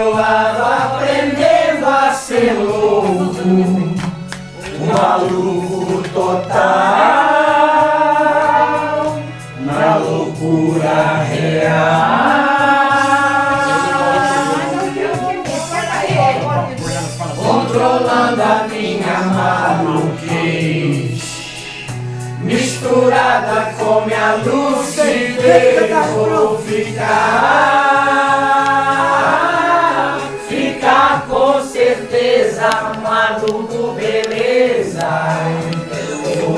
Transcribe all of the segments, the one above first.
meu lado aprendendo a ser louco, um maluco total, na loucura real. Controlando a minha maluquice, misturada com minha lucidez, vou ficar com certeza maluco, beleza. Vou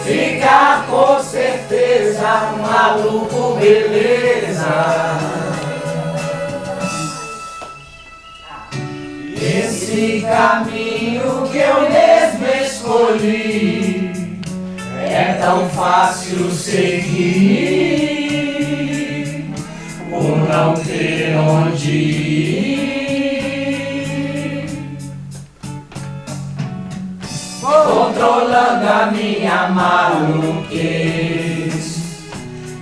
ficar com certeza maluco, beleza. Esse caminho que eu mesmo escolhi é tão fácil seguir, por não ter onde ir. Controlando a minha maluquice,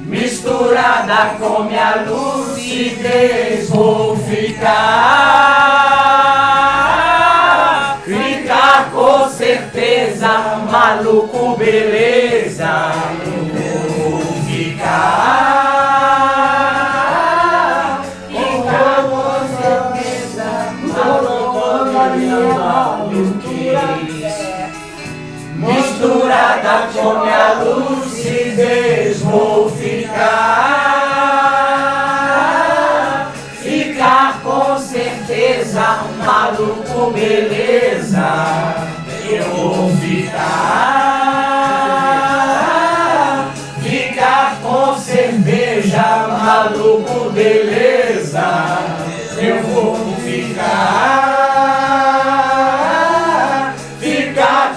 misturada com minha lucidez, vou ficar com certeza maluco, beleza. Vou ficar com certeza maluco, maluquice, misturada com minha lucidez, vou ficar com certeza maluco, beleza. Eu vou ficar com cerveja maluco, beleza. Eu vou ficar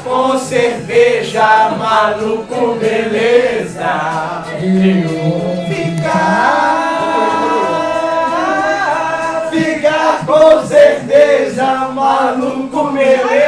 com cerveja maluco, beleza. Eu vou ficar com cerveja maluco, beleza.